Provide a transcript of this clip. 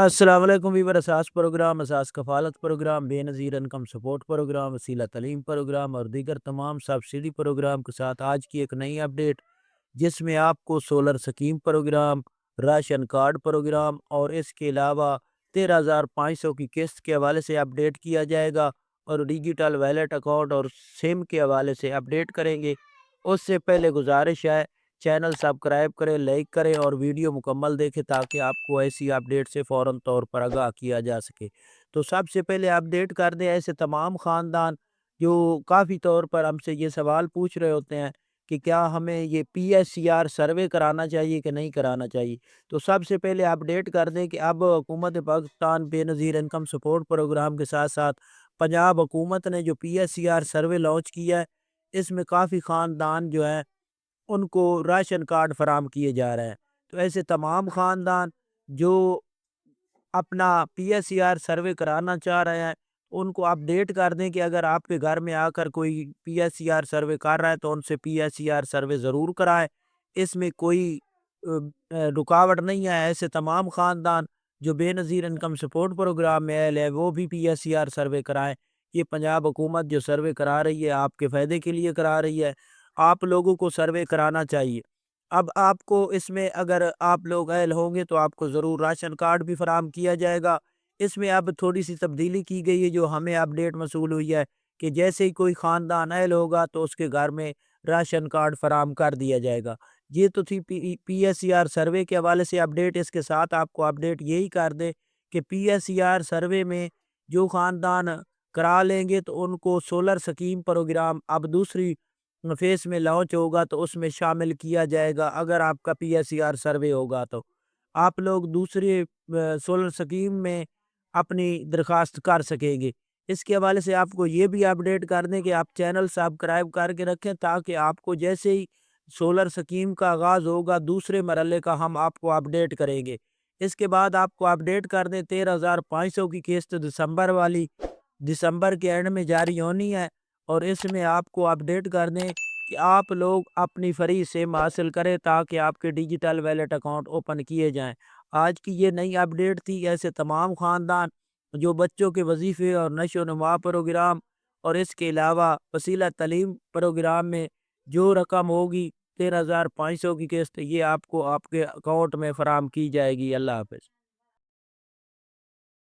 السلام علیکم ویور اساس پروگرام اساس کفالت پروگرام بے نظیر انکم سپورٹ پروگرام وسیلہ تعلیم پروگرام اور دیگر تمام سبسڈی پروگرام کے ساتھ آج کی ایک نئی اپڈیٹ جس میں آپ کو solar scheme program, ration card program اور اس کے علاوہ 13,500 کی قسط کے حوالے سے اپڈیٹ کیا جائے گا اور ڈیجیٹل ویلیٹ اکاؤنٹ اور سم کے حوالے سے اپڈیٹ کریں گے۔ اس سے پہلے گزارش ہے چینل سبسکرائب کریں، لائک کریں اور ویڈیو مکمل دیکھیں تاکہ آپ کو ایسی اپڈیٹ سے فوراً طور پر آگاہ کیا جا سکے۔ تو سب سے پہلے اپڈیٹ کر دیں ایسے تمام خاندان جو کافی طور پر ہم سے یہ سوال پوچھ رہے ہوتے ہیں کہ کیا ہمیں یہ P S C R survey کرانا چاہیے کہ نہیں کرانا چاہیے۔ تو سب سے پہلے اپڈیٹ کر دیں کہ اب حکومت پاکستان بے نظیر انکم سپورٹ پروگرام کے ساتھ ساتھ پنجاب حکومت نے جو P S C R survey launch کیا ہے، اس میں کافی خاندان جو ہیں ان کو راشن کارڈ فراہم کیے جا رہے ہیں۔ تو ایسے تمام خاندان جو اپنا P S C R survey کرانا چاہ رہے ہیں ان کو اپڈیٹ کر دیں کہ اگر آپ کے گھر میں آ کر کوئی P S C R survey کر رہا ہے تو ان سے P S C R survey ضرور کرائے، اس میں کوئی رکاوٹ نہیں ہے۔ ایسے تمام خاندان جو بے نظیر انکم سپورٹ پروگرام میں اہل ہے وہ بھی P S C R survey کرائیں۔ یہ پنجاب حکومت جو سروے کرا رہی ہے آپ کے فائدے کے لیے کرا رہی ہے، آپ لوگوں کو سروے کرانا چاہیے۔ اب آپ کو اس میں اگر آپ لوگ اہل ہوں گے تو آپ کو ضرور راشن کارڈ بھی فراہم کیا جائے گا۔ اس میں اب تھوڑی سی تبدیلی کی گئی ہے جو ہمیں اپڈیٹ موصول ہوئی ہے کہ جیسے ہی کوئی خاندان اہل ہوگا تو اس کے گھر میں راشن کارڈ فراہم کر دیا جائے گا۔ یہ تو تھی P S C R survey کے حوالے سے اپڈیٹ۔ اس کے ساتھ آپ کو اپڈیٹ یہی کر دے کہ P S C R survey میں جو خاندان کرا لیں گے تو ان کو سولر سکیم پروگرام اب دوسری فیس میں لانچ ہوگا تو اس میں شامل کیا جائے گا۔ اگر آپ کا P S C R survey ہوگا تو آپ لوگ دوسرے سولر سکیم میں اپنی درخواست کر سکیں گے۔ اس کے حوالے سے آپ کو یہ بھی اپڈیٹ کر دیں کہ آپ چینل سبسکرائب کر کے رکھیں تاکہ آپ کو جیسے ہی سولر سکیم کا آغاز ہوگا دوسرے مرحلے کا ہم آپ کو اپڈیٹ کریں گے۔ اس کے بعد آپ کو اپڈیٹ کر دیں 13,500 کی قسط دسمبر والی دسمبر کے اینڈ میں جاری ہونی ہے، اور اس میں آپ کو اپڈیٹ کر دیں کہ آپ لوگ اپنی فری سم حاصل کریں تاکہ آپ کے ڈیجیٹل ویلیٹ اکاؤنٹ اوپن کیے جائیں۔ آج کی یہ نئی اپڈیٹ تھی۔ ایسے تمام خاندان جو بچوں کے وظیفے اور نشو و نما پروگرام اور اس کے علاوہ وسیلہ تعلیم پروگرام میں جو رقم ہوگی 13,500 کی قسط یہ آپ کو آپ کے اکاؤنٹ میں فراہم کی جائے گی۔ اللہ حافظ۔